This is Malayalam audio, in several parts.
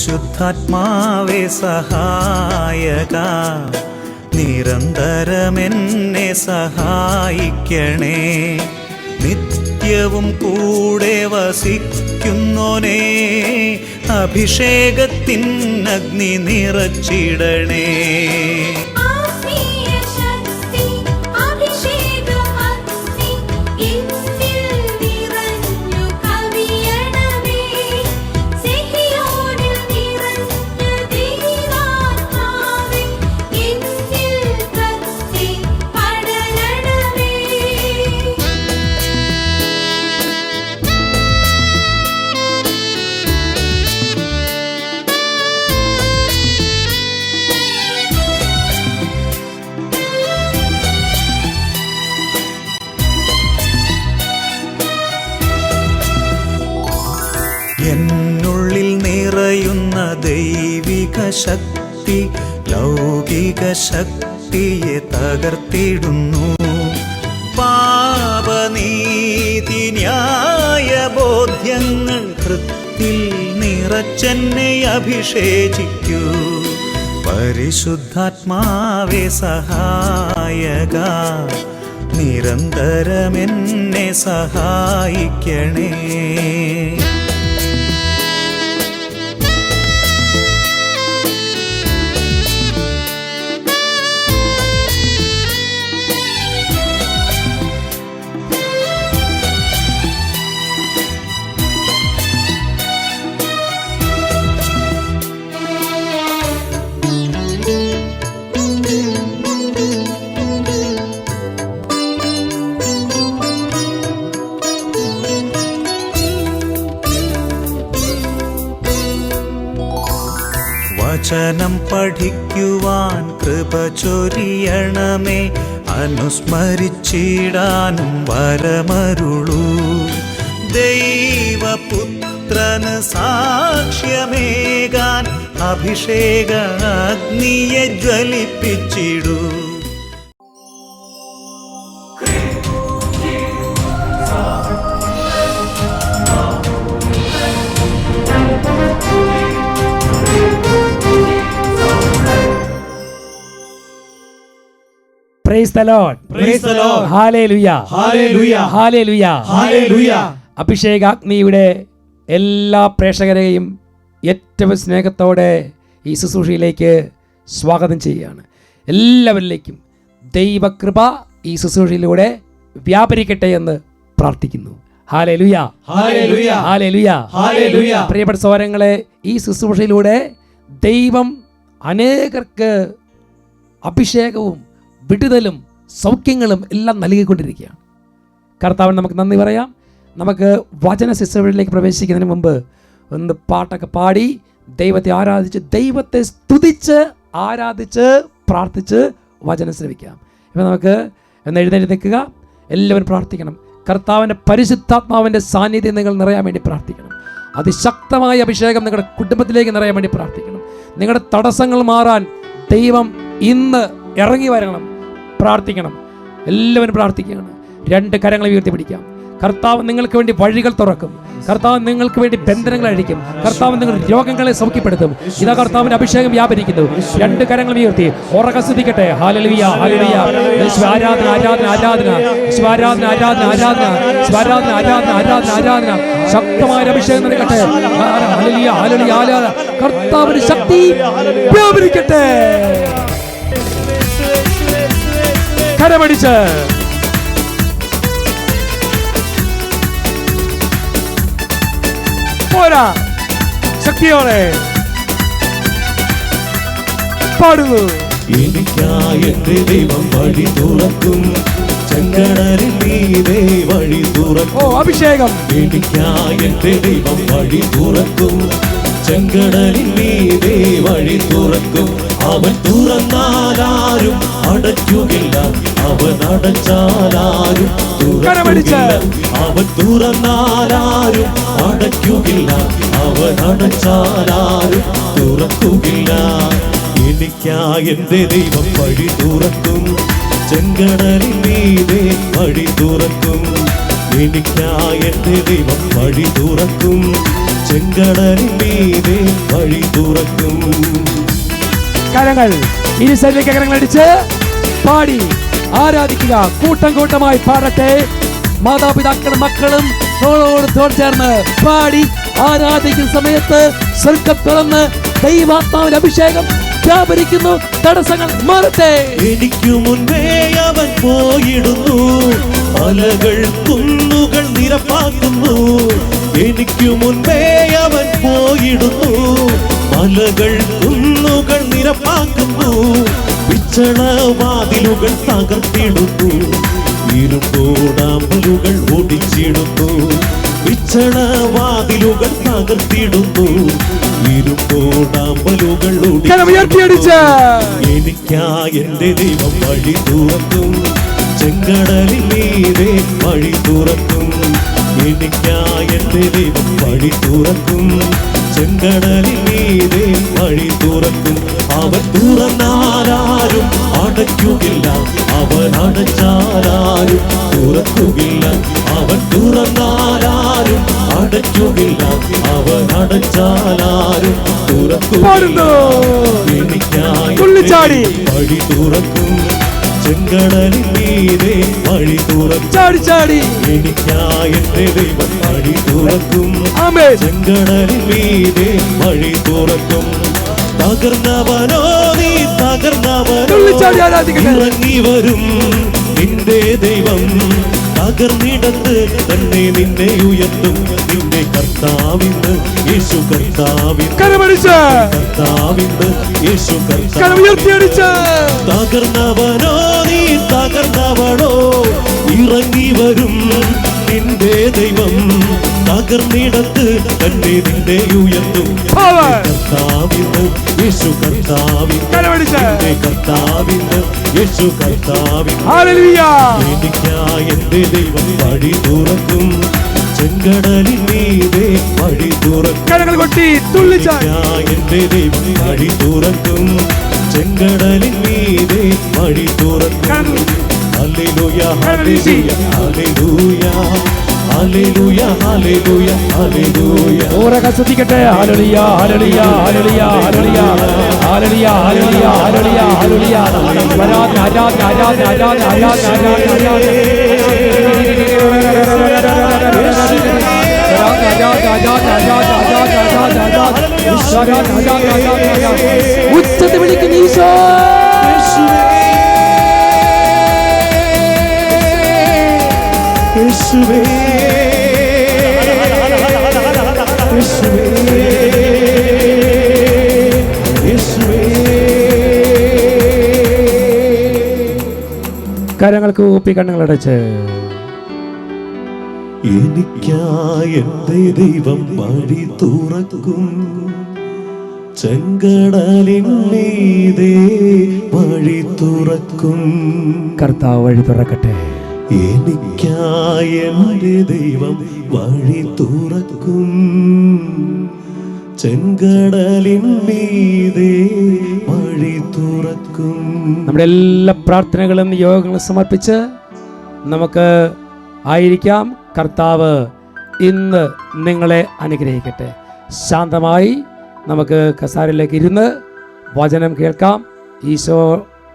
പരിശുദ്ധാത്മാവേ സഹായക, നിരന്തരമെന്നെ സഹായിക്കണേ. നിത്യവും കൂടെ വസിക്കുന്നോനേ, അഭിഷേകത്തിൻ അഗ്നി നിറച്ചിടണേ. എന്നുള്ളിൽ നിറയുന്ന ദൈവിക ശക്തി ലൗകിക ശക്തിയെ തകർത്തിടുന്നു. പാപനീതി ന്യായ ബോധ്യങ്ങൾ ഹൃത്തിൽ നിറച്ചെന്നെ അഭിഷേചിക്കൂ. പരിശുദ്ധാത്മാവേ സഹായക, നിരന്തരമെന്നെ സഹായിക്കണേ. വചനം പഠിക്കുവാൻ കൃപ ചൊരിയണമേ, അനുസ്മരിച്ചിടാനും വരമരുളൂ. ദൈവപുത്രന് സാക്ഷ്യമേകാൻ അഭിഷേക അഗ്നിയെ ജ്വലിപ്പിച്ചിടൂ. Praise the Lord. Praise the Lord. Hallelujah. Hallelujah. Hallelujah. Hallelujah. അഭിഷേകാഗ്നിയുടെ എല്ലാ പ്രേക്ഷകരെയും ഏറ്റവും സ്നേഹത്തോടെ ഈ ശുശ്രൂഷയിലേക്ക് സ്വാഗതം ചെയ്യുകയാണ്. എല്ലാവരിലേക്കും ദൈവകൃപ ഈ ശുശ്രൂഷയിലൂടെ വ്യാപരിക്കട്ടെ എന്ന് പ്രാർത്ഥിക്കുന്നു. ഹല്ലേലൂയ. ഹല്ലേലൂയ. ഹല്ലേലൂയ. ഹല്ലേലൂയ. പ്രിയപ്പെട്ട സഹോദരങ്ങളെ, ഈ ശുശ്രൂഷയിലൂടെ ദൈവം അനേകർക്ക് അഭിഷേകവും വിടുതലും സൗഖ്യങ്ങളും എല്ലാം നൽകിക്കൊണ്ടിരിക്കുകയാണ്. കർത്താവിന് നമുക്ക് നന്ദി പറയാം. നമുക്ക് വചന ശുശ്രൂഷയിലേക്ക് പ്രവേശിക്കുന്നതിന് മുമ്പ് ഒന്ന് പാട്ടൊക്കെ പാടി ദൈവത്തെ ആരാധിച്ച്, ദൈവത്തെ സ്തുതിച്ച് ആരാധിച്ച് പ്രാർത്ഥിച്ച് വചനം ശ്രവിക്കാം. ഇപ്പം നമുക്ക് എന്ന് എഴുന്നേറ്റ് നിൽക്കുക. എല്ലാവരും പ്രാർത്ഥിക്കണം. കർത്താവിൻ്റെ പരിശുദ്ധാത്മാവിൻ്റെ സാന്നിധ്യം നിങ്ങൾ നിറയാൻ വേണ്ടി പ്രാർത്ഥിക്കണം. അതിശക്തമായ അഭിഷേകം നിങ്ങളുടെ കുടുംബത്തിലേക്ക് നിറയാൻ വേണ്ടി പ്രാർത്ഥിക്കണം. നിങ്ങളുടെ തടസ്സങ്ങൾ മാറാൻ ദൈവം ഇന്ന് ഇറങ്ങി വരണം. പ്രാർത്ഥിക്കണം. എല്ലാവരും പ്രാർത്ഥിക്കുകയാണ്. രണ്ട് കരങ്ങൾ ഉയർത്തി പിടിക്കാം. കർത്താവ് നിങ്ങൾക്ക് വേണ്ടി വഴികൾ തുറക്കും. കർത്താവ് നിങ്ങൾക്ക് വേണ്ടി ബന്ധനങ്ങൾ അഴിക്കും. കർത്താവ് നിങ്ങളുടെ രോഗങ്ങളെ സൗഖ്യപ്പെടുത്തും. ഇതാ കർത്താവിന്റെ അഭിഷേകം വ്യാപരിക്കുന്നു. രണ്ട് കരങ്ങൾ ഉയർത്തി ഉറക്കെ സ്തുതിക്കട്ടെ. ഹല്ലേലൂയ. ഹല്ലേലൂയ. ആരാധന ആരാധന ആരാധന ആരാധന ആരാധന ആരാധന ആരാധന ആരാധന ആരാധന ആരാധന. ശക്തമായ അഭിഷേകം നൽകട്ടെ. ഹല്ലേലൂയ. ഹല്ലേലൂയ. ആരാധന. കർത്താവിന്റെ ശക്തി വ്യാപരിക്കട്ടെ. കരമടിച്ച് പോരാ, ശക്തിയോടെ പാടുന്നു. എനിക്കായി എന്റെ ദൈവം വഴി തുറക്കും, ചെങ്കടലിൽ മീതെ വഴി തുറക്കും. ഓ അഭിഷേകം. എനിക്കായി എന്റെ ദൈവം വഴി തുറക്കും, ചെങ്കടലിൽ മീതെ വഴി തുറക്കും. അവൻ തുറന്നാലാരും അടയ്ക്കുകയില്ല, അവൻ അടച്ചാലാരും തുറക്കുകയില്ല. അവൻ തുറന്നാലാരും അടയ്ക്കുകയില്ല, അവൻ അടച്ചാലാരും തുറക്കുകയില്ല. എനിക്കായി എന്റെ ദൈവം വഴി തുറക്കും, ചെങ്കടലിൽ മീതെ വഴി തുറക്കും. എനിക്കായി എന്റെ ദൈവം വഴി തുറക്കും, ചെങ്കടലിൽ മീതെ വഴി തുറക്കും. തുറക്കും. കരങ്ങൾ ഇരുസൈഡിലേക്ക് കരങ്ങൾ അടിച്ച് പാടി ആരാധിക്കുക. കൂട്ടം കൂട്ടമായി പാടട്ടെ. മാതാപിതാക്കളും മക്കളും തോളോട് ചേർന്ന് പാടി ആരാധിക്കുന്ന സമയത്ത് സ്വർഗ്ഗം തുറന്ന് ദൈവാത്മാവിന്റെ അഭിഷേകം വ്യാപരിക്കുന്നു. തടസ്സങ്ങൾ മാറട്ടെ. എനിക്കു മുൻപേ അവൻ പോയിടുന്നു, മലകൾ കുന്നുകൾ നിരപ്പാക്കുന്നു. എനിക്കു മുൻപേ അവൻ പോയിടുന്നു, മലകൾ കുന്നുകൾ നിരപ്പാക്കുന്നു. വിച്ചളവാതിലുകൾ തകർത്തിടുന്നു, ഇരുമ്പോടാമ്പലുകൾ ഓടിച്ചിടുന്നു. വിച്ചളവാതിലുകൾ തകർത്തിടുന്നു, ഇരുമ്പോടാമ്പലുകൾ ഓടിച്ചിടുന്നു. എനിക്കായി എന്റെ ദൈവം വഴി തുറക്കും, ചെങ്കടലിൽ മീതെ വഴി തുറക്കും. എനിക്കായി എന്റെ ദൈവം വഴി തുറക്കും, ചെങ്കടലിൽ മീതെ വഴി തുറക്കും. അവൻ തുറന്നാലാരും അടയ്ക്കുകയില്ല, അവൻ അടച്ചാലാരും തുറക്കുകയില്ല. അവൻ തുറന്നാലാരും അടയ്ക്കുകയില്ല, അവൻ അടച്ചാലാരും തുറക്കുകയില്ല. എനിക്കായി വഴി തുറക്കും, ചെങ്കടലിൽ മീതെ വഴി തുറക്കും. എനിക്കായി എന്റെ ദൈവം വഴി തുറക്കും, ചെങ്കടലിൽ മീതെ വഴി തുറക്കും. തകർന്നവനോ നീ തകർന്നവനോ ഇറങ്ങി വരും നിന്റെ ദൈവം. തകർന്നിടത്ത് തന്നെ നിന്നെ ഉയർത്തും നിന്റെ കർത്താവിന്ന് യേശു കർത്താവിന്ന് കർത്താവിന്ന് യേശു കർത്താവ്. തകർന്നവനോ നീ തകർന്നവനോ ഇറങ്ങി വരും നിന്റെ ദൈവം. തകർന്നിടത്ത് തന്നെ നിന്നെ ഉയർത്തും കർത്താവിന്ന് യേശു കർത്താവിന്ന് കർത്താവിന്ന് യേശു കർത്താവിന്ന്. എനിക്കായി എന്റെ ദൈവം വഴി തുറക്കും, ചെങ്കടലിൽ മീതെ വഴി തുറക്കും. എന്റെ ദൈവം വഴി തുറക്കും, ചെങ്കടലിൽ മീതെ വഴി തുറക്കും. ഹല്ലേലൂയ ഹല്ലേലൂയ ഹല്ലേലൂയ ഹല്ലേലൂയ ഹല്ലേലൂയ ഹല്ലേലൂയ. ഓരോ ശ്രദ്ധിക്കട്ടെ. ഹല്ലേലൂയ ഹല്ലേലൂയ ഹല്ലേലൂയ ഹല്ലേലൂയ ഹല്ലേലൂയ ഹല്ലേലൂയ ഹല്ലേലൂയ ഹല്ലേലൂയ. ആരാധന ആരാധന ആരാധന ആരാധന ആരാധന ആരാധന. ഉച്ചത്തിൽ വിളിക്കുന്ന ഈശോ. യേശുവേ യേശുവേ യേശുവേ. കരങ്ങൾക്ക് ഊപ്പി കണ്ണുകളടച്ച് എനിക്കായി എന്റെ ദൈവം വഴി തുറക്കും, ചെങ്കടലിൻ മീതെ വഴി തുറക്കും. കർത്താവ് വഴി തുറക്കട്ടെ. എനിക്കായി എന്റെ ദൈവം വഴി തുറക്കും, ചെങ്കടലിൻ മീതെ വഴി തുറക്കും. നമ്മുടെ എല്ലാ പ്രാർത്ഥനകളും യോഗങ്ങളും സമർപ്പിച്ച് നമുക്ക് ആയിരിക്കാം. കർത്താവ് ഇന്ന് നിങ്ങളെ അനുഗ്രഹിക്കട്ടെ. ശാന്തമായി നമുക്ക് കസാരയിലേക്ക് ഇരുന്ന് വചനം കേൾക്കാം. ഈശോ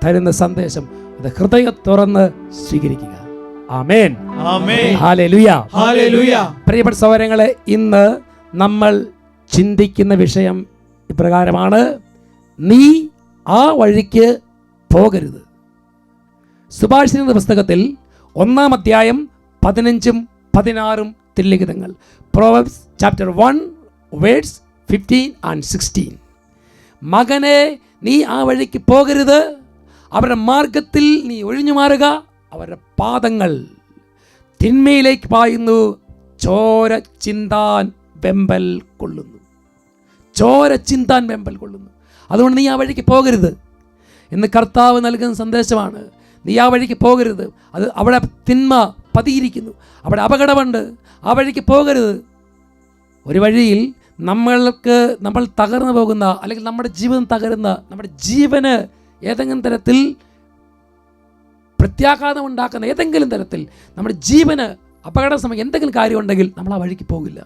തരുന്ന സന്ദേശം അത് ഹൃദയം തുറന്ന് സ്വീകരിക്കുക. ആമേൻ ആമേൻ ഹല്ലേലൂയ ഹല്ലേലൂയ. പ്രിയപ്പെട്ട സഹോദരങ്ങളെ, ഇന്ന് നമ്മൾ ചിന്തിക്കുന്ന വിഷയം ഇപ്രകാരമാണ്: നീ ആ വഴിക്ക് പോകരുത്. സുഭാഷിത പുസ്തകത്തിൽ 1-ാം അധ്യായം 15-ഉം 16-ഉം തിരുലിഖിതങ്ങൾ. Proverbs chapter 1 verse 15 and 16. മകനെ, നീ ആ വഴിക്ക് പോകരുത്. അവരുടെ മാർഗത്തിൽ നീ ഒഴിഞ്ഞു മാറുക. അവരുടെ പാദങ്ങൾ തിന്മയിലേക്ക് പായുന്നു, ചോര ചിന്താൻ വെമ്പൽ കൊള്ളുന്നു. ചോര ചിന്താൻ വെമ്പൽ കൊള്ളുന്നു. അതുകൊണ്ട് നീ ആ വഴിക്ക് പോകരുത്. ഇന്ന് കർത്താവ് നൽകുന്ന സന്ദേശമാണ്: നീ ആ വഴിക്ക് പോകരുത്. അത് അവിടെ തിന്മ പതിയിരിക്കുന്നു, അവിടെ അപകടമുണ്ട്. ആ വഴിക്ക് പോകരുത്. ഒരു വഴിയിൽ നമ്മൾ തകർന്നു പോകുന്ന, അല്ലെങ്കിൽ നമ്മുടെ ജീവിതം തകരുന്ന, നമ്മുടെ ജീവന് ഏതെങ്കിലും തരത്തിൽ പ്രത്യാഘാതം ഉണ്ടാക്കുന്ന, ഏതെങ്കിലും തരത്തിൽ നമ്മുടെ ജീവന് അപകട സമയം എന്തെങ്കിലും കാര്യമുണ്ടെങ്കിൽ നമ്മൾ ആ വഴിക്ക് പോകില്ല.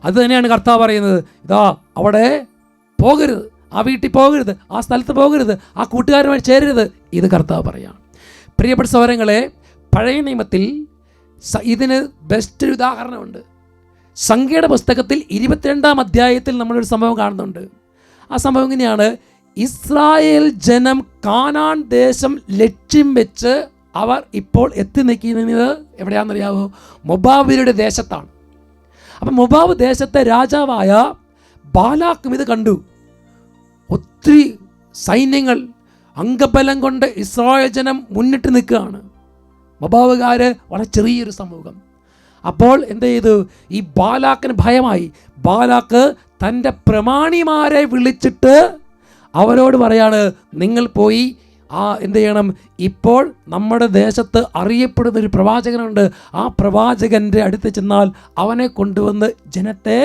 അത് തന്നെയാണ് കർത്താവ് പറയുന്നത്. ഇതാ അവിടെ പോകരുത്, ആ വീട്ടിൽ പോകരുത്, ആ സ്ഥലത്ത് പോകരുത്, ആ കൂട്ടുകാരുമായി ചേരരുത്. ഇത് കർത്താവ് പറയാം. പ്രിയപ്പെട്ട സഹോദരങ്ങളെ, പഴയ നിയമത്തിൽ ഇതിന് ബെസ്റ്റ് ഉദാഹരണമുണ്ട്. സംഖ്യയുടെ പുസ്തകത്തിൽ 22-ാം അധ്യായത്തിൽ നമ്മളൊരു സംഭവം കാണുന്നുണ്ട്. ആ സംഭവം ഇങ്ങനെയാണ്: ഇസ്രായേൽ ജനം കാനാൻ ദേശം ലക്ഷ്യം വെച്ച് അവർ ഇപ്പോൾ എത്തി നിൽക്കുന്നത് എവിടെയാണെന്നറിയാവോ? മൊബാബിയരുടെ ദേശത്താണ്. അപ്പം മൊബാബ് ദേശത്തെ രാജാവായ ബാലാക്കും ഇത് കണ്ടു. ഒത്തിരി സൈന്യങ്ങൾ, അംഗബലം കൊണ്ട് ഇസ്രായേൽ ജനം മുന്നിട്ട് നിൽക്കുകയാണ്. മൊബാബുകാർ വളരെ ചെറിയൊരു സമൂഹം. അപ്പോൾ എന്ത് ചെയ്തു? ഈ ബാലാക്കിന് ഭയമായി. ബാലാക്ക് തൻ്റെ പ്രമാണിമാരെ വിളിച്ചിട്ട് അവരോട് പറയാണ്, നിങ്ങൾ പോയി എന്ത് ചെയ്യണം? ഇപ്പോൾ നമ്മുടെ ദേശത്ത് അറിയപ്പെടുന്ന ഒരു പ്രവാചകനുണ്ട്, ആ പ്രവാചകൻ്റെ അടുത്ത് ചെന്നാൽ അവനെ കൊണ്ടുവന്ന് ജനത്തെ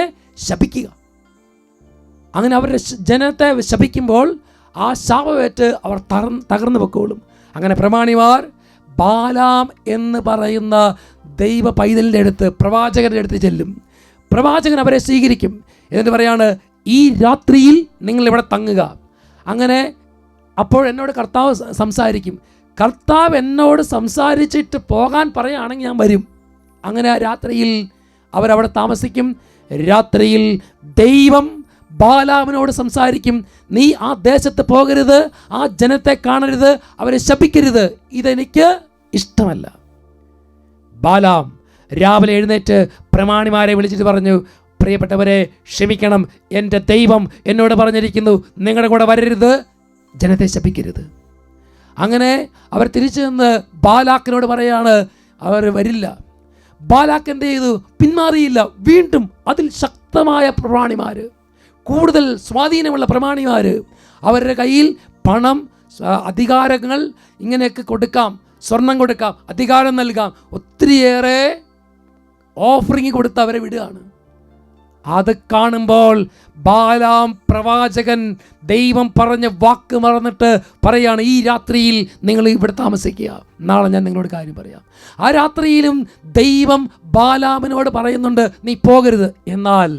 ശപിക്കുക. അങ്ങനെ അവരുടെ ജനത്തെ ശപിക്കുമ്പോൾ ആ ശാപമേറ്റ് അവർ തകർന്നു പൊക്കോളും. അങ്ങനെ പ്രമാണിമാർ ബാലാം എന്ന് പറയുന്ന ദൈവ പൈതലിൻ്റെ അടുത്ത്, പ്രവാചകൻ്റെ അടുത്ത് ചെല്ലും. പ്രവാചകൻ അവരെ സ്വീകരിക്കും. എന്നിട്ട് പറയാണ്, ഈ രാത്രിയിൽ നിങ്ങളിവിടെ തങ്ങുക. അങ്ങനെ അപ്പോൾ എന്നോട് കർത്താവ് സംസാരിക്കും. കർത്താവ് എന്നോട് സംസാരിച്ചിട്ട് പോകാൻ പറയുകയാണെങ്കിൽ ഞാൻ വരും. അങ്ങനെ ആ രാത്രിയിൽ അവരവിടെ താമസിക്കും. രാത്രിയിൽ ദൈവം ബാലാമിനോട് സംസാരിക്കും, നീ ആ ദേശത്ത് പോകരുത്, ആ ജനത്തെ കാണരുത്, അവരെ ശപിക്കരുത്, ഇതെനിക്ക് ഇഷ്ടമല്ല. ബാലാം രാവിലെ എഴുന്നേറ്റ് പ്രമാണിമാരെ വിളിച്ചിട്ട് പറഞ്ഞു, പ്രിയപ്പെട്ടവരെ ക്ഷമിക്കണം, എൻ്റെ ദൈവം എന്നോട് പറഞ്ഞിരിക്കുന്നു, നിങ്ങളുടെ കൂടെ വരരുത്, ജനത്തെ ശപിക്കരുത്. അങ്ങനെ അവർ തിരിച്ചു നിന്ന് ബാലാക്കിനോട് പറയാണ്, അവർ വരില്ല. ബാലാക്ക് എന്ത് ചെയ്തു? പിന്മാറിയില്ല. വീണ്ടും അതിൽ ശക്തമായ പ്രമാണിമാർ, കൂടുതൽ സ്വാധീനമുള്ള പ്രമാണിമാർ, അവരുടെ കയ്യിൽ പണം, അധികാരങ്ങൾ ഇങ്ങനെയൊക്കെ കൊടുക്കാം, സ്വർണം കൊടുക്കാം, അധികാരം നൽകാം, ഒത്തിരിയേറെ ഓഫറിങ് കൊടുത്ത് അവരെ വിടുകയാണ്. അത് കാണുമ്പോൾ ബാലാം പ്രവാചകൻ ദൈവം പറഞ്ഞ വാക്ക് മറന്നിട്ട് പറയാണ്, ഈ രാത്രിയിൽ നിങ്ങൾ ഇവിടെ താമസിക്കുക, നാളെ ഞാൻ നിങ്ങളോട് കാര്യം പറയാം. ആ രാത്രിയിലും ദൈവം ബാലാമിനോട് പറയുന്നുണ്ട്, നീ പോകരുത്. എന്നാൽ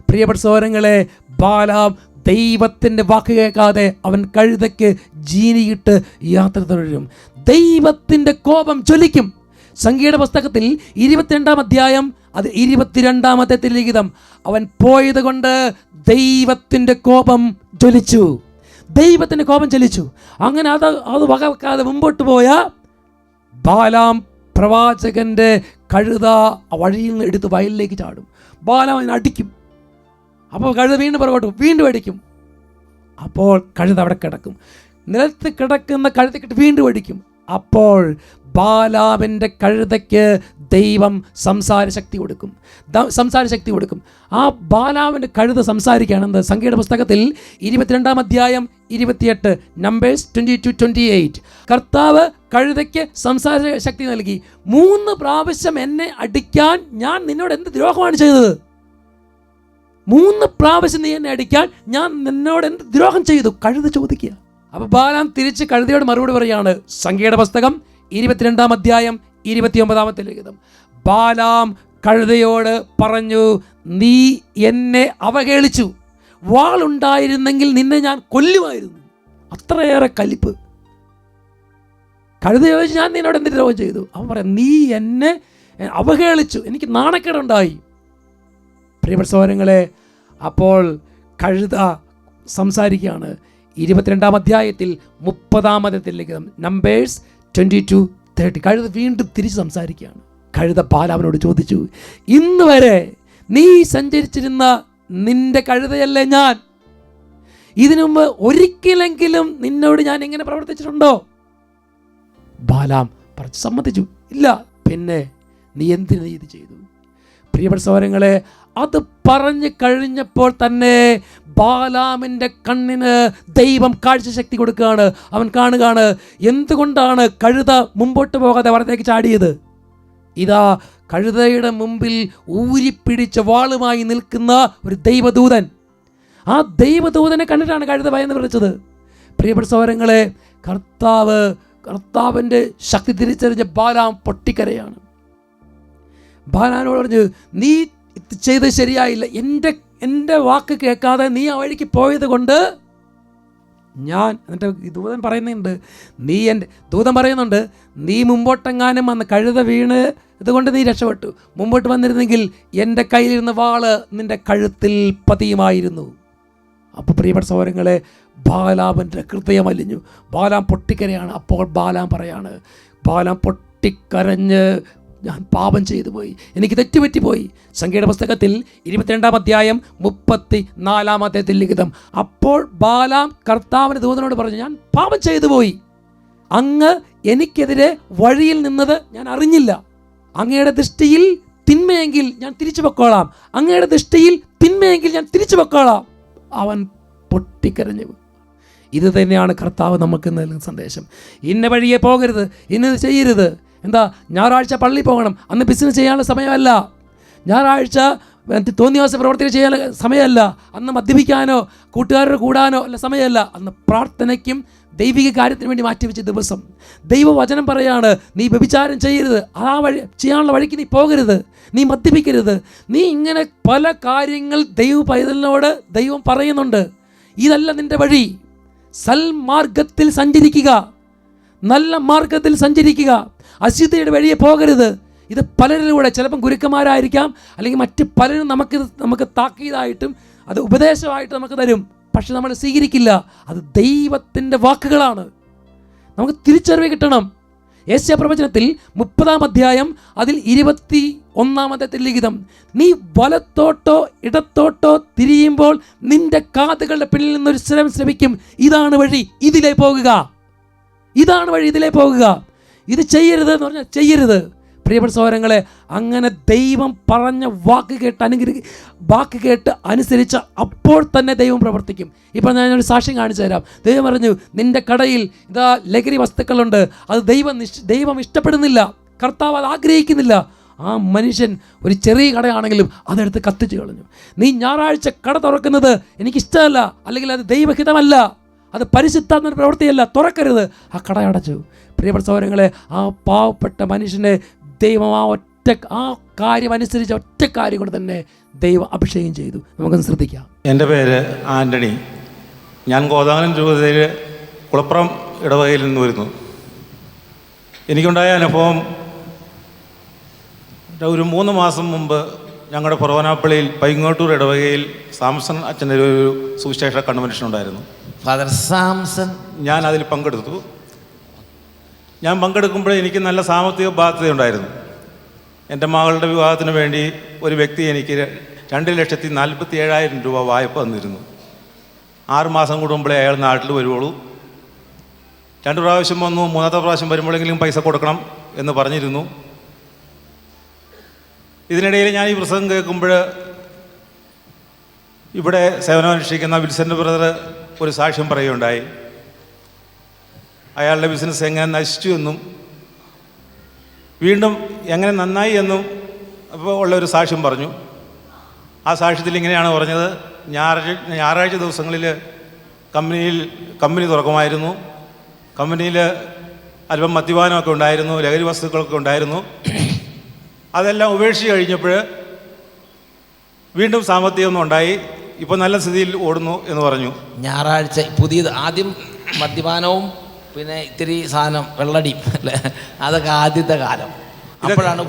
പ്രിയപ്പെട്ട സഹോദരങ്ങളെ, ബാലാം ദൈവത്തിൻ്റെ വാക്ക് കേൾക്കാതെ അവൻ കഴുതയ്ക്ക് ജീനിയിട്ട് യാത്ര തുടരും. ദൈവത്തിൻ്റെ കോപം ജ്വലിക്കും. സംഖ്യയുടെ പുസ്തകത്തിൽ 22-ാം അധ്യായം അത് 22-ാമത്തെ ലിഖിതം, അവൻ പോയത് കൊണ്ട് ദൈവത്തിൻ്റെ കോപം ജ്വലിച്ചു. ദൈവത്തിൻ്റെ കോപം ജ്വലിച്ചു. അങ്ങനെ അത് വകവെക്കാതെ മുമ്പോട്ട് പോയ ബാലാം പ്രവാചകൻ്റെ കഴുത വഴിയിൽ നിന്ന് എടുത്ത് വയലിലേക്ക് ചാടും. ബാലാം അതിനെ അടിക്കും. അപ്പോൾ കഴുത വീണ്ടും പുറകോട്ട് വീണ്ടും അടിക്കും. അപ്പോൾ കഴുത അവിടെ കിടക്കും. നിലത്ത് കിടക്കുന്ന കഴുതക്കിട്ട് വീണ്ടും അടിക്കും. അപ്പോൾ ബാലാമിൻ്റെ കഴുതയ്ക്ക് ദൈവം സംസാര ശക്തി കൊടുക്കും. ആ ബാലാമിൻ്റെ കഴുത സംസാരിക്കുകയാണെന്ന് സംഖ്യയുടെ പുസ്തകത്തിൽ 22-ാം അധ്യായം 28, നമ്പേഴ്സ് 22-28. കർത്താവ് കഴുതയ്ക്ക് സംസാര ശക്തി നൽകി. 3 പ്രാവശ്യം എന്നെ അടിക്കാൻ ഞാൻ നിന്നോട് എന്ത് ദ്രോഹമാണ് ചെയ്തത്? 3 പ്രാവശ്യം നീ എന്നെ അടിക്കാൻ ഞാൻ നിന്നോട് എന്ത് ദ്രോഹം ചെയ്തു? കഴുത ചോദിക്കുക. അപ്പൊ ബാലാം തിരിച്ച് കഴുതയോട് മറുപടി പറയാണ്. സംഖ്യയുടെ പുസ്തകം 22-ാം അധ്യായം 29-ാമത്തെ ലിഖിതം. ബാലാം കഴുതയോട് പറഞ്ഞു, നീ എന്നെ അവഹേളിച്ചു, വാളുണ്ടായിരുന്നെങ്കിൽ നിന്നെ ഞാൻ കൊല്ലുമായിരുന്നു. അത്രയേറെ കലിപ്പ്. കഴുത ചോദിച്ചു, ഞാൻ നിന്നോട് എന്ത് ദ്രോഹം ചെയ്തു? അവൻ പറയാം, നീ എന്നെ അവഹേളിച്ചു, എനിക്ക് നാണക്കേടുണ്ടായി. പ്രിയപ്പെട്ട സഹോദരങ്ങളെ, അപ്പോൾ കഴുത സംസാരിക്കുകയാണ്. 22-ാം അധ്യായത്തിൽ 30-ാമത്തെ ലിഖിതം, നമ്പേഴ്സ് 22-30. കഴുത വീണ്ടും തിരിച്ച് സംസാരിക്കുകയാണ്. കഴുത ബാലാമിനോട് ചോദിച്ചു, ഇന്ന് വരെ നീ സഞ്ചരിച്ചിരുന്ന നിന്റെ കഴുതയല്ലേ ഞാൻ? ഇതിനു മുമ്പ് ഒരിക്കലെങ്കിലും നിന്നോട് ഞാൻ ഇങ്ങനെ പ്രവർത്തിച്ചിട്ടുണ്ടോ? ബാലാം പറഞ്ഞു സമ്മതിച്ചു, ഇല്ല. പിന്നെ നീ എന്തിനു ഇത് ചെയ്തു? പ്രിയപ്പെട്ട സഹോദരങ്ങളെ, അത് പറഞ്ഞു കഴിഞ്ഞപ്പോൾ തന്നെ ബാലാമിൻ്റെ കണ്ണിന് ദൈവം കാഴ്ചശക്തി കൊടുക്കുകയാണ്. അവൻ കാണുകയാണ് എന്തുകൊണ്ടാണ് കഴുത മുമ്പോട്ട് പോകാതെ വലത്തേക്ക് ചാടിയത്. ഇതാ കഴുതയുടെ മുമ്പിൽ ഊരിപ്പിടിച്ച വാളുമായി നിൽക്കുന്ന ഒരു ദൈവദൂതൻ. ആ ദൈവദൂതനെ കണ്ടിട്ടാണ് കഴുത ഭയന്ന് വിളിച്ചത്. പ്രിയപ്പെട്ട സഹോദരങ്ങളെ, കർത്താവിൻ്റെ ശക്തി തിരിച്ചറിഞ്ഞ ബാലാം പൊട്ടിക്കരയാണ്. ബാലാനോട് പറഞ്ഞു, നീ ചെയ്ത് ശരിയായില്ല, എൻ്റെ വാക്ക് കേൾക്കാതെ നീ ആ വഴിക്ക് പോയത് കൊണ്ട് ഞാൻ, എന്നിട്ട് ദൂതൻ പറയുന്നുണ്ട്, ദൂതൻ പറയുന്നുണ്ട്, നീ മുമ്പോട്ടെങ്ങാനും വന്ന് കഴുത വീണ് ഇതുകൊണ്ട് നീ രക്ഷപ്പെട്ടു. മുമ്പോട്ട് വന്നിരുന്നെങ്കിൽ എൻ്റെ കയ്യിലിരുന്ന വാള് നിൻ്റെ കഴുത്തിൽ പതിയുമായിരുന്നു. അപ്പോൾ പ്രിയപ്പെട്ട സഹോദരങ്ങളെ, ബാലാമിൻ്റെ ഹൃദയം അലിഞ്ഞു. ബാലാം പൊട്ടിക്കരയാണ്. അപ്പോൾ ബാലാം പറയാണ്, ബാലാം പൊട്ടിക്കരഞ്ഞ് ഞാൻ പാപം ചെയ്തു പോയി, എനിക്ക് തെറ്റുപറ്റിപ്പോയി. സംഖ്യയുടെ പുസ്തകത്തിൽ 22-ാം അധ്യായം 34-ാം അധ്യായത്തിൽ ലിഖിതം. അപ്പോൾ ബാലാം കർത്താവിൻ്റെ ദൂതനോട് പറഞ്ഞു, ഞാൻ പാപം ചെയ്തു പോയി, അങ്ങ് എനിക്കെതിരെ വഴിയിൽ നിന്നത് ഞാൻ അറിഞ്ഞില്ല. അങ്ങയുടെ ദൃഷ്ടിയിൽ തിന്മയെങ്കിൽ ഞാൻ തിരിച്ചു പൊക്കോളാം, അങ്ങയുടെ ദൃഷ്ടിയിൽ തിന്മയെങ്കിൽ ഞാൻ തിരിച്ചു പൊക്കോളാം. അവൻ പൊട്ടിക്കരഞ്ഞു. ഇത് തന്നെയാണ് കർത്താവ് നമുക്ക് നൽകുന്ന സന്ദേശം. ഇന്ന വഴിയെ പോകരുത്, ഇന്നത് ചെയ്യരുത്. എന്താ, ഞായറാഴ്ച പള്ളിയിൽ പോകണം, അന്ന് ബിസിനസ് ചെയ്യാനുള്ള സമയമല്ല. ഞായറാഴ്ച തോന്നിയാസ പ്രവർത്തികൾ ചെയ്യാനുള്ള സമയമല്ല. അന്ന് മദ്യപിക്കാനോ കൂട്ടുകാരോട് കൂടാനോ അല്ല സമയമല്ല. അന്ന് പ്രാർത്ഥനയ്ക്കും ദൈവിക കാര്യത്തിന് വേണ്ടി മാറ്റിവെച്ച ദിവസം. ദൈവവചനം പറയാണ്, നീ വ്യഭിചാരം ചെയ്യരുത്, ആ വഴി ചെയ്യാനുള്ള വഴിക്ക് നീ പോകരുത്, നീ മദ്യപിക്കരുത്. നീ ഇങ്ങനെ പല കാര്യങ്ങൾ ദൈവ പൈതലിനോട് ദൈവം പറയുന്നുണ്ട്. ഇതല്ല നിൻ്റെ വഴി. സൽമാർഗത്തിൽ സഞ്ചരിക്കുക, നല്ല മാർഗത്തിൽ സഞ്ചരിക്കുക, അശുദ്ധിയുടെ വഴിയെ പോകരുത്. ഇത് പലരിലൂടെ, ചിലപ്പം ഗുരുക്കന്മാരായിരിക്കാം, അല്ലെങ്കിൽ മറ്റ് പലരും നമുക്ക് താക്കീതായിട്ടും അത് ഉപദേശമായിട്ട് നമുക്ക് തരും. പക്ഷെ നമ്മൾ സ്വീകരിക്കില്ല. അത് ദൈവത്തിൻ്റെ വാക്കുകളാണ്. നമുക്ക് തിരിച്ചറിവ് കിട്ടണം. യെശയ്യാ പ്രവചനത്തിൽ 30-ാം അധ്യായം അതിൽ 21-ാം അധ്യായത്തിൽ ലിഖിതം, നീ വലത്തോട്ടോ ഇടത്തോട്ടോ തിരിയുമ്പോൾ നിന്റെ കാതുകളുടെ പിന്നിൽ നിന്നൊരു സ്വരം ശ്രമിക്കും, ഇതാണ് വഴി, ഇതിലേ പോകുക, ഇതാണ് വഴി, ഇതിലേ പോകുക. ഇത് ചെയ്യരുത് എന്ന് പറഞ്ഞാൽ ചെയ്യരുത്. പ്രിയപ്പെട്ട സഹോദരങ്ങളെ, അങ്ങനെ ദൈവം പറഞ്ഞ വാക്ക് കേട്ട് അനുസരിച്ച അപ്പോൾ തന്നെ ദൈവം പ്രവർത്തിക്കും. ഇപ്പം ഞാനൊരു സാക്ഷ്യം കാണിച്ചു തരാം. ദൈവം പറഞ്ഞു, നിൻ്റെ കടയിൽ ഇതാ ലഹരി വസ്തുക്കളുണ്ട്, അത് ദൈവം ഇഷ്ടപ്പെടുന്നില്ല, കർത്താവ് അത് ആഗ്രഹിക്കുന്നില്ല. ആ മനുഷ്യൻ ഒരു ചെറിയ കടയാണെങ്കിലും അതെടുത്ത് കത്തിച്ച് കളഞ്ഞു. നീ ഞായറാഴ്ച കട തുറക്കുന്നത് എനിക്കിഷ്ടമല്ല, അല്ലെങ്കിൽ അത് ദൈവഹിതമല്ല, അത് പരിശുദ്ധാത്മ പ്രവൃത്തിയല്ല, തുറക്കരുത്. ആ കട അടച്ചു. പ്രിയപ്പെട്ട സഹോദരങ്ങളെ, ആ പാവപ്പെട്ട മനുഷ്യനെ ദൈവം ആ കാര്യം അനുസരിച്ച് ഒറ്റ കാര്യം കൊണ്ട് തന്നെ ദൈവം അഭിഷേകം ചെയ്തു. നമുക്കൊന്ന് ശ്രദ്ധിക്കാം. എൻ്റെ പേര് ആൻ്റണി. ഞാൻ കോതാനം രൂപതയിൽ കുളപ്പുറം ഇടവകയിൽ നിന്ന് വരുന്നു. എനിക്കുണ്ടായ അനുഭവം, ഒരു 3 മാസം മുമ്പ് ഞങ്ങളുടെ ഫൊറോനാപ്പള്ളിയിൽ പൈങ്ങോട്ടൂർ ഇടവകയിൽ സാംസൺ അച്ഛൻ്റെ ഒരു സുവിശേഷ കൺവെൻഷൻ ഉണ്ടായിരുന്നു. ഫാദർ സാംസൺ. ഞാൻ അതിൽ പങ്കെടുത്തു. ഞാൻ പങ്കെടുക്കുമ്പോൾ എനിക്ക് നല്ല സാമ്പത്തിക ബാധ്യതയുണ്ടായിരുന്നു. എൻ്റെ മകളുടെ വിവാഹത്തിന് വേണ്ടി ഒരു വ്യക്തി എനിക്ക് 2,47,000 രൂപ വായ്പ തന്നിരുന്നു. 6 മാസം കൂടുമ്പോഴേ അയാൾ നാട്ടിൽ വരുവുള്ളൂ. 2 പ്രാവശ്യം വന്നു, 3ാമത്തെ പ്രാവശ്യം വരുമ്പോഴെങ്കിലും പൈസ കൊടുക്കണം എന്ന് പറഞ്ഞിരുന്നു. ഇതിനിടയിൽ ഞാൻ ഈ പ്രസംഗം കേൾക്കുമ്പോൾ ഇവിടെ സേവനമനുഷ്ഠിക്കുന്ന വിൽസൻ്റെ ബ്രദർ ഒരു സാക്ഷ്യം പറയുകയുണ്ടായി. അയാളുടെ ബിസിനസ് എങ്ങനെ നശിച്ചു എന്നും വീണ്ടും എങ്ങനെ നന്നായി എന്നും അപ്പോൾ ഉള്ളൊരു സാക്ഷ്യം പറഞ്ഞു. ആ സാക്ഷ്യത്തിൽ ഇങ്ങനെയാണ് പറഞ്ഞത്, ഞായറാഴ്ച ദിവസങ്ങളിൽ കമ്പനി തുറക്കുമായിരുന്നു. കമ്പനിയിൽ അല്പം മദ്യപാനമൊക്കെ ഉണ്ടായിരുന്നു, ലഹരി വസ്തുക്കളൊക്കെ ഉണ്ടായിരുന്നു. അതെല്ലാം ഉപേക്ഷിച്ച് കഴിഞ്ഞപ്പോൾ വീണ്ടും സാമ്പത്തികമൊന്നും ഉണ്ടായി, ഇപ്പോൾ നല്ല സ്ഥിതിയിൽ ഓടുന്നു എന്ന് പറഞ്ഞു. ഞായറാഴ്ച പുതിയത് ആദ്യം മദ്യപാനവും പിന്നെ ഇത്തിരി സാധനം വെള്ളടിയും അല്ലേ, അതൊക്കെ ആദ്യത്തെ കാലം. അപ്പോഴാണ്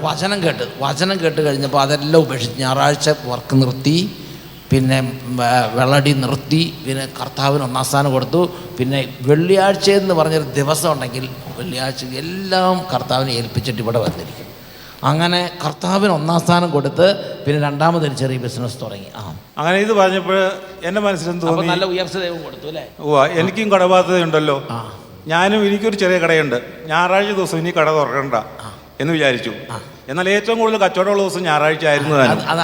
വചനം കേട്ട് കഴിഞ്ഞപ്പോൾ അതെല്ലാം ഉപേക്ഷിച്ച് ഞായറാഴ്ച വർക്ക് നിർത്തി, പിന്നെ വെള്ളടി നിർത്തി, പിന്നെ കർത്താവിന് 1-ാം സ്ഥാനം കൊടുത്തു. പിന്നെ വെള്ളിയാഴ്ച എന്ന് പറഞ്ഞൊരു ദിവസം ഉണ്ടെങ്കിൽ വെള്ളിയാഴ്ച എല്ലാം കർത്താവിനെ ഏൽപ്പിച്ചിട്ട് ഇവിടെ വന്നിരിക്കും. അങ്ങനെ കർത്താവിന് 1-ാം സ്ഥാനം കൊടുത്ത് പിന്നെ 2ാമതൊരു ചെറിയ ബിസിനസ് തുടങ്ങി. അങ്ങനെ ഇത് പറഞ്ഞപ്പോൾ എൻ്റെ മനസ്സിലെന്ത് തോന്നി, നല്ല ഉയർച്ച ദൈവം കൊടുത്തു അല്ലേ. എനിക്കും കടബാധ്യതയുണ്ടല്ലോ, എനിക്കൊരു ചെറിയ കടയുണ്ട്, ഞായറാഴ്ച ദിവസം ഇനി കട തുറക്കണ്ട എന്ന് വിചാരിച്ചു. എന്നാൽ ഏറ്റവും കൂടുതൽ കച്ചവടമുള്ള ദിവസം ഞായറാഴ്ച ആയിരുന്നു.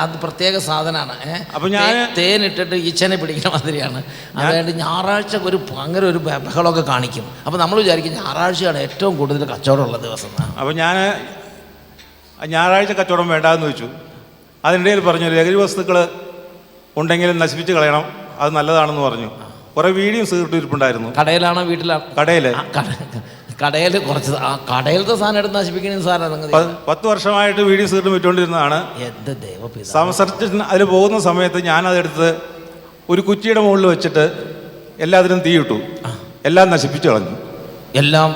അത് പ്രത്യേക സാധനമാണ്. അപ്പം ഞാൻ തേനിട്ടിട്ട് ഈച്ചനെ പിടിക്കുന്ന മാതിരിയാണ്. അതായത് ഞായറാഴ്ച ഭയങ്കര ഒരു ബഹളമൊക്കെ കാണിക്കും. അപ്പം നമ്മൾ വിചാരിക്കും ഞായറാഴ്ചയാണ് ഏറ്റവും കൂടുതൽ കച്ചവടമുള്ള ദിവസം. അപ്പം ഞാൻ ഞായറാഴ്ച കച്ചവടം വേണ്ടാന്ന് വെച്ചു. അതിനിടയിൽ പറഞ്ഞു, ലഹരി വസ്തുക്കൾ ഉണ്ടെങ്കിലും നശിപ്പിച്ച് കളയണം, അത് നല്ലതാണെന്ന് പറഞ്ഞു. കുറേ വീഡിയോ സിഗരറ്റ് ഇരിപ്പുണ്ടായിരുന്നു. കടയിലാണോ വീട്ടിലാണോ? കടയിൽ. കടയിൽ കുറച്ച് കടയിലത്തെ സാധനം എടുത്ത് നശിപ്പിക്കണ സാധനം 10 വർഷമായിട്ട് വീഡിയോ സീറിന് വിറ്റുകൊണ്ടിരുന്നതാണ്. എന്ത് ദൈവപിതാ. സംസർജൻ അതിൽ പോകുന്ന സമയത്ത് ഞാനതെടുത്ത് ഒരു കുറ്റിയുടെ മുകളിൽ വെച്ചിട്ട് എല്ലാത്തിനും തീയിട്ടു, എല്ലാം നശിപ്പിച്ചു കളഞ്ഞു. എല്ലാം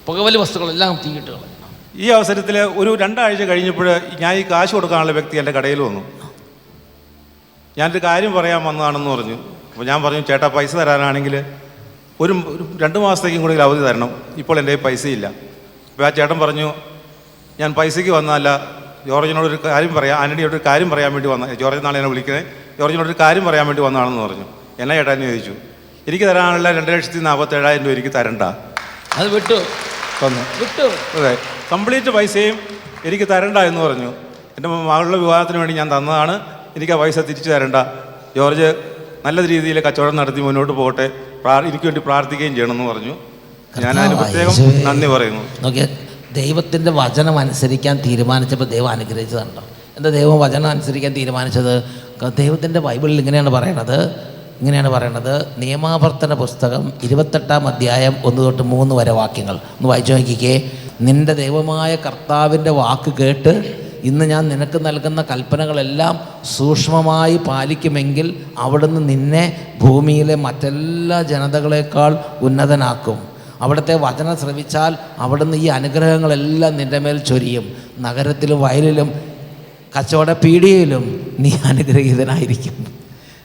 പുകവലി വസ്തുക്കളെല്ലാം തീയിട്ട് കളഞ്ഞു. ഈ അവസരത്തിൽ ഒരു 2 ആഴ്ച കഴിഞ്ഞപ്പോൾ ഞാൻ ഈ കാശ് കൊടുക്കാനുള്ള വ്യക്തി എൻ്റെ കടയിൽ വന്നു. ഞാനൊരു കാര്യം പറയാൻ വന്നതാണെന്ന് പറഞ്ഞു. അപ്പോൾ ഞാൻ പറഞ്ഞു, ചേട്ടാ പൈസ തരാനാണെങ്കിൽ ഒരു 2 മാസത്തേക്കും കൂടി അവധി തരണം, ഇപ്പോൾ എൻ്റെ പൈസയില്ല. അപ്പോൾ ആ ചേട്ടൻ പറഞ്ഞു, ഞാൻ പൈസയ്ക്ക് വന്നതല്ല, ജോർജിനോടൊരു കാര്യം പറയാം, ആൻ്റണിയോടൊരു കാര്യം പറയാൻ വേണ്ടി വന്ന, ജോർജ് നാളെ എന്നെ വിളിക്കണേ, ജോർജിനോടൊരു കാര്യം പറയാൻ വേണ്ടി വന്നതാണെന്ന് പറഞ്ഞു. എന്നാ ചേട്ടാ എന്ന് ചോദിച്ചു. എനിക്ക് തരാനുള്ള 2,47,000 രൂപ എനിക്ക് തരണ്ട. അത് വിട്ടു തന്നു. വിട്ടു. അതെ, കംപ്ലീറ്റ് പൈസയും എനിക്ക് തരണ്ട എന്ന് പറഞ്ഞു. എൻ്റെ മകളുടെ വിവാഹത്തിന് വേണ്ടി ഞാൻ തന്നതാണ്, എനിക്ക് ആ പൈസ തിരിച്ചു തരണ്ട. ജോർജ് നല്ല രീതിയിൽ കച്ചവടം നടത്തി മുന്നോട്ട് പോകട്ടെ, എനിക്ക് വേണ്ടി പ്രാർത്ഥിക്കുകയും ചെയ്യണമെന്ന് പറഞ്ഞു. ഞാൻ അതിന് പ്രത്യേകം നന്ദി പറയുന്നു. നോക്കിയ ദൈവത്തിൻ്റെ വചനം അനുസരിക്കാൻ തീരുമാനിച്ചപ്പോൾ ദൈവം അനുഗ്രഹിച്ചതുണ്ടോ? എന്താ ദൈവം വചനം അനുസരിക്കാൻ തീരുമാനിച്ചത്? ദൈവത്തിൻ്റെ ബൈബിളിൽ ഇങ്ങനെയാണ് പറയണത്. നിയമാവർത്തന പുസ്തകം 28-ാം അധ്യായം 1 തൊട്ട് 3 വരെ വാക്യങ്ങൾ ഒന്ന് വായിച്ചു നോക്കിക്കേ. നിൻ്റെ ദൈവമായ കർത്താവിൻ്റെ വാക്ക് കേട്ട് ഇന്ന് ഞാൻ നിനക്ക് നൽകുന്ന കൽപ്പനകളെല്ലാം സൂക്ഷ്മമായി പാലിക്കുമെങ്കിൽ അവിടുന്ന് നിന്നെ ഭൂമിയിലെ മറ്റെല്ലാ ജനതകളെക്കാൾ ഉന്നതനാക്കും. അവിടുത്തെ വചനം ശ്രവിച്ചാൽ അവിടുന്ന് ഈ അനുഗ്രഹങ്ങളെല്ലാം നിൻ്റെ മേൽ ചൊരിയും. നഗരത്തിലും വയലിലും കച്ചവട പീടികയിലും നീ അനുഗ്രഹീതനായിരിക്കും.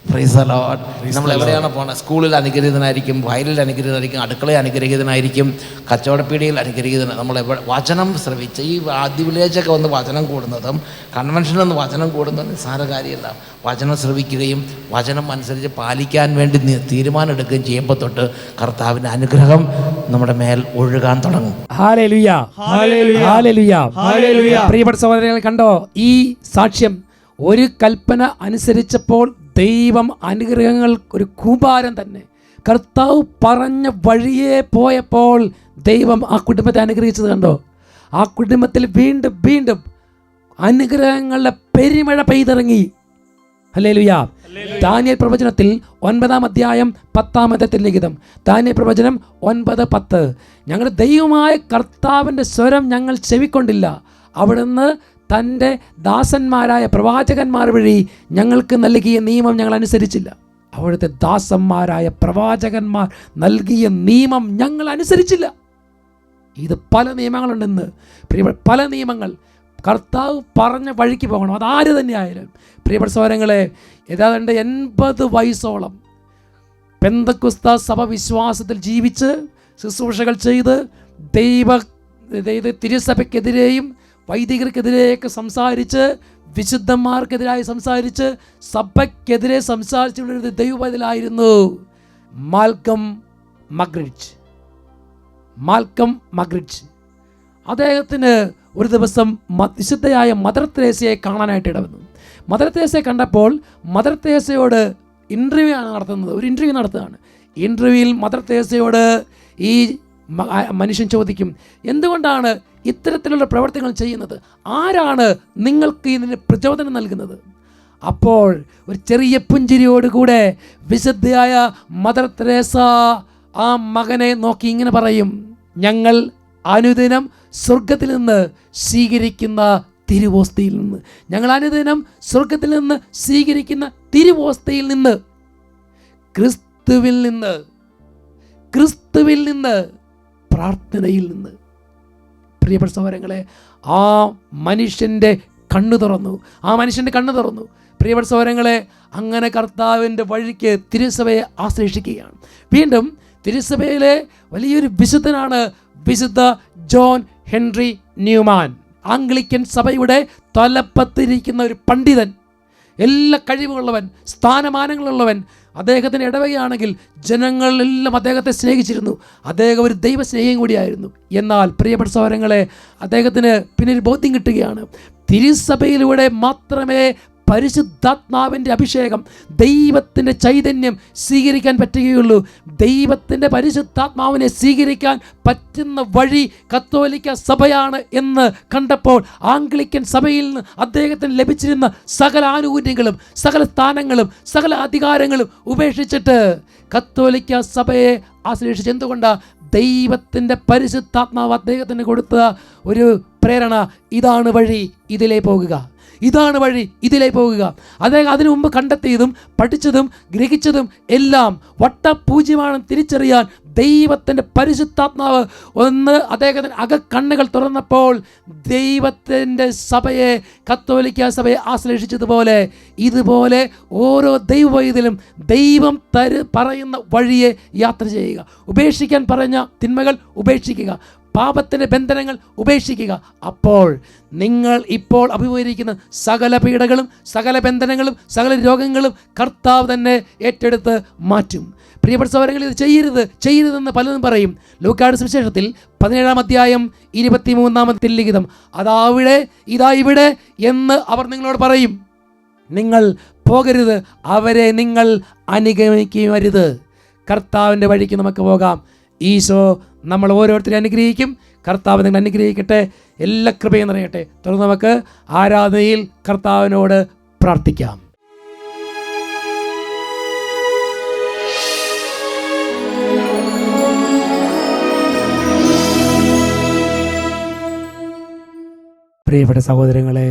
Praise the Lord. നമ്മൾ എവിടെയാണ് പോണത്? സ്കൂളിൽ അനുഗ്രഹീതനായിരിക്കും, വയലിൽ അനുഗ്രഹീതനായിരിക്കും, അടുക്കളയിൽ അനുഗ്രഹീതനായിരിക്കും, കച്ചവടപ്പീടികയിൽ അനുഗ്രഹീതന. നമ്മൾ വചനം ശ്രവിച്ച് ഈ ആദ്യ വില്ലേജൊക്കെ വന്ന് വചനം കൂടുന്നതും കൺവെൻഷനിൽ നിന്ന് വചനം കൂടുന്നതും നിസ്സാര കാര്യമല്ല. വചനം ശ്രവിക്കുകയും വചനം അനുസരിച്ച് പാലിക്കാൻ വേണ്ടി തീരുമാനം ചെയ്യുമ്പോൾ തൊട്ട് കർത്താവിൻ്റെ അനുഗ്രഹം നമ്മുടെ മേൽ ഒഴുകാൻ തുടങ്ങും. ഹല്ലേലൂയ, ഹല്ലേലൂയ, ഹല്ലേലൂയ. പ്രിയപ്പെട്ട സഹോദരങ്ങളെ, കണ്ടോ ഈ സാക്ഷ്യം? ഒരു കൽപ്പന അനുസരിച്ചപ്പോൾ ദൈവം അനുഗ്രഹങ്ങൾ ഒരു കൂമ്പാരം തന്നെ. കർത്താവ് പറഞ്ഞ വഴിയെ പോയപ്പോൾ ദൈവം ആ കുടുംബത്തെ അനുഗ്രഹിച്ചത് കണ്ടോ? ആ കുടുംബത്തിൽ വീണ്ടും വീണ്ടും അനുഗ്രഹങ്ങളുടെ പെരുമഴ പെയ്തിറങ്ങി. ഹല്ലേലൂയ. ദാനിയേൽ പ്രവചനത്തിൽ 9-ാം അധ്യായം 10-ാമത്തെ ലിഖിതം. ദാനിയേൽ പ്രവചനം 9:10. ഞങ്ങളുടെ ദൈവമായ കർത്താവിൻ്റെ സ്വരം ഞങ്ങൾ ചെവിക്കൊണ്ടില്ല, അവിടുന്ന് തൻ്റെ ദാസന്മാരായ പ്രവാചകന്മാർ വഴി ഞങ്ങൾക്ക് നൽകിയ നിയമം ഞങ്ങൾ അനുസരിച്ചില്ല. അവിടുത്തെ ദാസന്മാരായ പ്രവാചകന്മാർ നൽകിയ നിയമം ഞങ്ങൾ അനുസരിച്ചില്ല. ഇത് പല നിയമങ്ങളുണ്ടെന്ന്, പല നിയമങ്ങൾ. കർത്താവ് പറഞ്ഞ വഴിക്ക് പോകണം, അതാര് തന്നെ ആയാലും. പ്രിയപ്പെട്ട സഹോദരങ്ങളെ, ഏതാണ്ട് 80 വയസ്സോളം പെന്തക്കോസ്ത സഭ വിശ്വാസത്തിൽ ജീവിച്ച് ശുശ്രൂഷകൾ ചെയ്ത് തിരുസഭയ്ക്കെതിരെയും വൈദികർക്കെതിരെയൊക്കെ സംസാരിച്ച്, വിശുദ്ധന്മാർക്കെതിരായി സംസാരിച്ച്, സഭയ്ക്കെതിരെ സംസാരിച്ചുകൊണ്ടിരുന്ന ദൈവപൈതലായിരുന്നു മാൽക്കം മഗ്രിഡ്ജ്. അദ്ദേഹത്തിന് ഒരു ദിവസം വിശുദ്ധയായ മദർ തെരേസയെ കാണാനായിട്ട് ഇടവന്നു. മദർ തെരേസയെ കണ്ടപ്പോൾ മദർ തെരേസയോട് ഇൻ്റർവ്യൂ ആണ് നടത്തുന്നത്. ഒരു ഇൻ്റർവ്യൂ നടത്തുകയാണ്. ഇൻ്റർവ്യൂവിൽ മദർ തെരേസയോട് ഈ മനുഷ്യൻ ചോദിക്കും, എന്തുകൊണ്ടാണ് ഇത്തരത്തിലുള്ള പ്രവർത്തനങ്ങൾ ചെയ്യുന്നത്? ആരാണ് നിങ്ങൾക്ക് ഇതിന് പ്രചോദനം നൽകുന്നത്? അപ്പോൾ ഒരു ചെറിയ പുഞ്ചിരിയോടുകൂടെ വിശുദ്ധയായ മദർ തെരേസ ആ മകനെ നോക്കി ഇങ്ങനെ പറയും, ഞങ്ങൾ അനുദിനം സ്വർഗത്തിൽ നിന്ന് സ്വീകരിക്കുന്ന തിരുവോസ്തിയിൽ നിന്ന്, ഞങ്ങൾ അനുദിനം സ്വർഗത്തിൽ നിന്ന് സ്വീകരിക്കുന്ന തിരുവോസ്തിയിൽ നിന്ന്, ക്രിസ്തുവിൽ നിന്ന്, പ്രാർത്ഥനയിൽ നിന്ന്. പ്രിയപ്പെട്ട സഹോദരങ്ങളെ, ആ മനുഷ്യൻ്റെ കണ്ണു തുറന്നു. പ്രിയപ്പെട്ട സഹോദരങ്ങളെ, അങ്ങനെ കർത്താവിൻ്റെ വഴിക്ക് തിരുസഭയെ ആശ്രയിക്കുകയാണ്. വീണ്ടും തിരുസഭയിലെ വലിയൊരു വിശുദ്ധനാണ് വിശുദ്ധ ജോൺ ഹെൻറി ന്യൂമാൻ. ആംഗ്ലിക്കൻ സഭയുടെ തലപ്പത്തിരിക്കുന്ന ഒരു പണ്ഡിതൻ, എല്ലാ കഴിവുകളുള്ളവൻ, സ്ഥാനമാനങ്ങളുള്ളവൻ. അദ്ദേഹത്തിൻ്റെ ഇടവകയാണെങ്കിൽ ജനങ്ങളെല്ലാം അദ്ദേഹത്തെ സ്നേഹിച്ചിരുന്നു. അദ്ദേഹം ഒരു ദൈവസ്നേഹിയും കൂടിയായിരുന്നു. എന്നാൽ പ്രിയപ്പെട്ട സഹോദരങ്ങളെ, അദ്ദേഹത്തിന് പിന്നെ ഒരു ബോധ്യം കിട്ടുകയാണ്, തിരുസഭയിലൂടെ മാത്രമേ പരിശുദ്ധാത്മാവിൻ്റെ അഭിഷേകം, ദൈവത്തിൻ്റെ ചൈതന്യം സ്വീകരിക്കാൻ പറ്റുകയുള്ളൂ. ദൈവത്തിൻ്റെ പരിശുദ്ധാത്മാവിനെ സ്വീകരിക്കാൻ പറ്റുന്ന വഴി കത്തോലിക്ക സഭയാണ് എന്ന് കണ്ടപ്പോൾ ആംഗ്ലിക്കൻ സഭയിൽ നിന്ന് അദ്ദേഹത്തിന് ലഭിച്ചിരുന്ന സകല ആനുകൂല്യങ്ങളും സകല സ്ഥാനങ്ങളും സകല അധികാരങ്ങളും ഉപേക്ഷിച്ചിട്ട് കത്തോലിക്ക സഭയെ ആശ്രയിച്ചിട്ട്, എന്തുകൊണ്ടാണ്? ദൈവത്തിൻ്റെ പരിശുദ്ധാത്മാവ് അദ്ദേഹത്തിന് കൊടുത്ത ഒരു പ്രേരണ, ഇതാണ് വഴി, ഇതിലേ പോകുക, ഇതാണ് വഴി, ഇതിലേ പോകുക. അദ്ദേഹം അതിനു മുമ്പ് കണ്ടെത്തിയതും പഠിച്ചതും ഗ്രഹിച്ചതും എല്ലാം വട്ടപൂജ്യമാണെന്ന് തിരിച്ചറിയാൻ ദൈവത്തിൻ്റെ പരിശുദ്ധാത്മാവ് ഒന്ന് അദ്ദേഹത്തിൻ്റെ അകക്കണ്ണുകൾ തുറന്നപ്പോൾ ദൈവത്തിൻ്റെ സഭയെ, കത്തോലിക്ക സഭയെ ആശ്ലേഷിച്ചതുപോലെ ഇതുപോലെ ഓരോ ദൈവവൈദ്യലും ദൈവം പറയുന്ന വഴിയെ യാത്ര ചെയ്യുക. ഉപേക്ഷിക്കാൻ പറഞ്ഞ തിന്മകൾ ഉപേക്ഷിക്കുക, പാപത്തിൻ്റെ ബന്ധനങ്ങൾ ഉപേക്ഷിക്കുക. അപ്പോൾ നിങ്ങൾ ഇപ്പോൾ അഭിമുഖീകരിക്കുന്ന സകല പീഡകളും സകല ബന്ധനങ്ങളും സകല രോഗങ്ങളും കർത്താവ് തന്നെ ഏറ്റെടുത്ത് മാറ്റും. പ്രിയപ്പെട്ട സഹോദരങ്ങൾ, ഇത് ചെയ്യരുതെന്ന് പലതും പറയും. ലൂക്കായുടെ സുവിശേഷത്തിൽ 17-ാം അധ്യായം 23-ാമത്തെ ലിഖിതം, അതാവിടെ ഇതാ ഇവിടെ എന്ന് അവർ നിങ്ങളോട് പറയും. നിങ്ങൾ പോകരുത്, അവരെ നിങ്ങൾ അനുഗമിക്കരുത്. കർത്താവിൻ്റെ വഴിക്ക് നമുക്ക് പോകാം. ഈശോ നമ്മൾ ഓരോരുത്തരെയും അനുഗ്രഹിക്കും. കർത്താവ് നിങ്ങൾ അനുഗ്രഹിക്കട്ടെ. എല്ലാ കൃപയും നിറയട്ടെ. തുടർന്ന് നമുക്ക് ആരാധനയിൽ കർത്താവിനോട് പ്രാർത്ഥിക്കാം. പ്രിയപ്പെട്ട സഹോദരങ്ങളെ,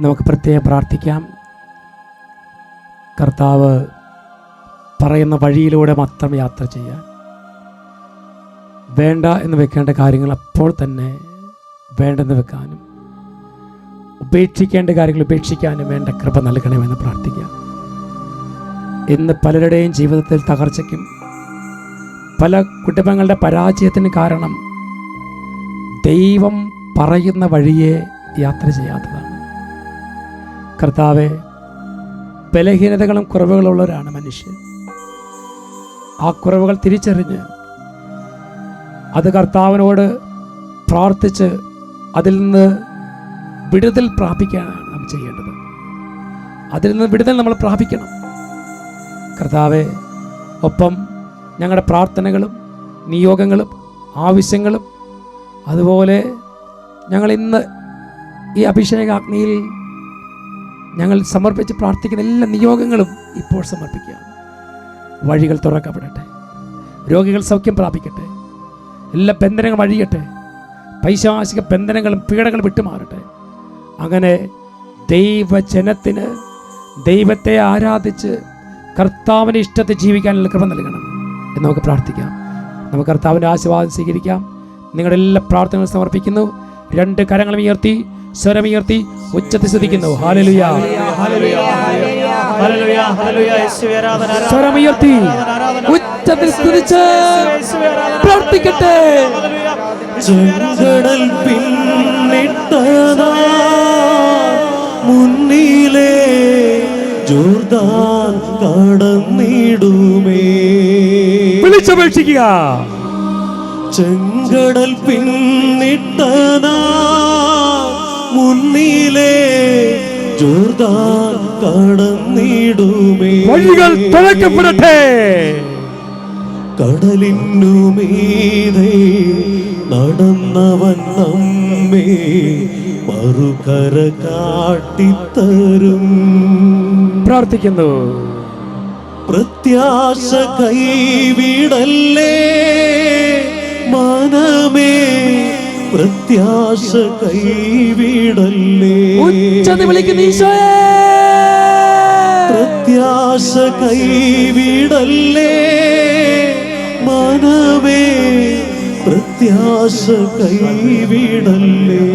നമുക്ക് പ്രത്യേകം പ്രാർത്ഥിക്കാം. കർത്താവ് പറയുന്ന വഴിയിലൂടെ മാത്രം യാത്ര ചെയ്യാൻ, വേണ്ട എന്ന് വെക്കേണ്ട കാര്യങ്ങൾ അപ്പോൾ തന്നെ വേണ്ടെന്ന് വെക്കാനും, ഉപേക്ഷിക്കേണ്ട കാര്യങ്ങൾ ഉപേക്ഷിക്കാനും വേണ്ട കൃപ നൽകണമെന്ന് പ്രാർത്ഥിക്കാം. ഇന്ന് പലരുടെയും ജീവിതത്തിൽ തകർച്ചയ്ക്കും പല കുടുംബങ്ങളുടെ പരാജയത്തിന് കാരണം ദൈവം പറയുന്ന വഴിയെ യാത്ര ചെയ്യാത്തതാണ്. കർത്താവെ, ബലഹീനതകളും കുറവുകളുള്ളവരാണ് മനുഷ്യൻ. ആ കുറവുകൾ തിരിച്ചറിഞ്ഞ് അത് കർത്താവിനോട് പ്രാർത്ഥിച്ച് അതിൽ നിന്ന് വിടുതൽ പ്രാപിക്കാനാണ് നാം ചെയ്യേണ്ടത്. അതിൽ നിന്ന് വിടുതൽ നമ്മൾ പ്രാപിക്കണം. കർത്താവെ, ഒപ്പം ഞങ്ങളുടെ പ്രാർത്ഥനകളും നിയോഗങ്ങളും ആവശ്യങ്ങളും അതുപോലെ ഞങ്ങൾ ഇന്ന് ഈ അഭിഷേകാഗ്നിയിൽ ഞങ്ങൾ സമർപ്പിച്ച് പ്രാർത്ഥിക്കുന്ന എല്ലാ നിയോഗങ്ങളും ഇപ്പോൾ സമർപ്പിക്കുകയാണ്. വഴികൾ തുറക്കപ്പെടട്ടെ, രോഗികൾ സൗഖ്യം പ്രാപിക്കട്ടെ, എല്ലാ ബന്ധനങ്ങളും അഴിയട്ടെ, പൈശാചിക ബന്ധനങ്ങളും പീഡകളും വിട്ടുമാറട്ടെ. അങ്ങനെ ദൈവജനത്തിന് ദൈവത്തെ ആരാധിച്ച് കർത്താവിൻ്റെ ഇഷ്ടത്തെ ജീവിക്കാനുള്ള കൃപ നൽകണം എന്ന് നമുക്ക് പ്രാർത്ഥിക്കാം. നമുക്ക് കർത്താവിൻ്റെ ആശീർവാദം സ്വീകരിക്കാം. നിങ്ങളുടെ എല്ലാ പ്രാർത്ഥനകളും സമർപ്പിക്കുന്നു. 2 കരങ്ങളും ഉയർത്തി സ്വരമുയർത്തി ഉച്ചത്തിൽ സ്തുതിക്കുന്നു. ഹല്ലേലൂയ, സ്വരമുയർത്തി ഉച്ചത്തിൽ സ്തുതിച്ച് പ്രാർത്ഥിക്കട്ടെ. ചെങ്കടൽ പിന്നിട്ടതാ മുന്നിലെ ജോർദാൻ കടന്നിടുമേ. വിളിച്ചപേക്ഷിക്കുക. ചെങ്കടൽ പിന്നിട്ടതാ മുന്നിലെ ജോർദാൻ കടന്നിടുമേ. വഴികൾ തുറക്കപ്പെടട്ടെ. കടലിനു മീതെ നടന്നവൻ നമ്മെ മറുകര കാട്ടിത്തരും. പ്രാർത്ഥിക്കുന്നു. പ്രത്യാശ കൈവിടല്ലേ മനമേ, പ്രത്യാശ കൈവിടല്ലേ. ഉച്ചത്തിൽ വിളിക്കുന്നു ഈശോയേ. പ്രത്യാശ കൈവിടല്ലേ മനമേ, പ്രത്യാശ കൈവിടല്ലേ.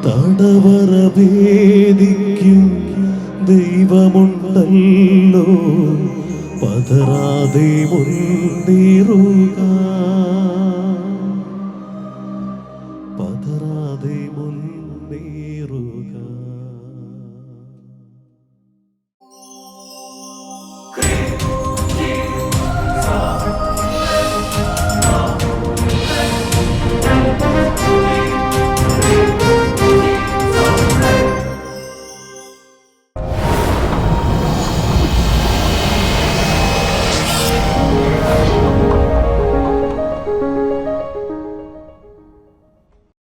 തടവറ ഭേദിക്കും ദൈവമുണ്ടല്ലോ, പതറാതെ മുന്നേറുക, പതറാതെ മുന്നേറുക.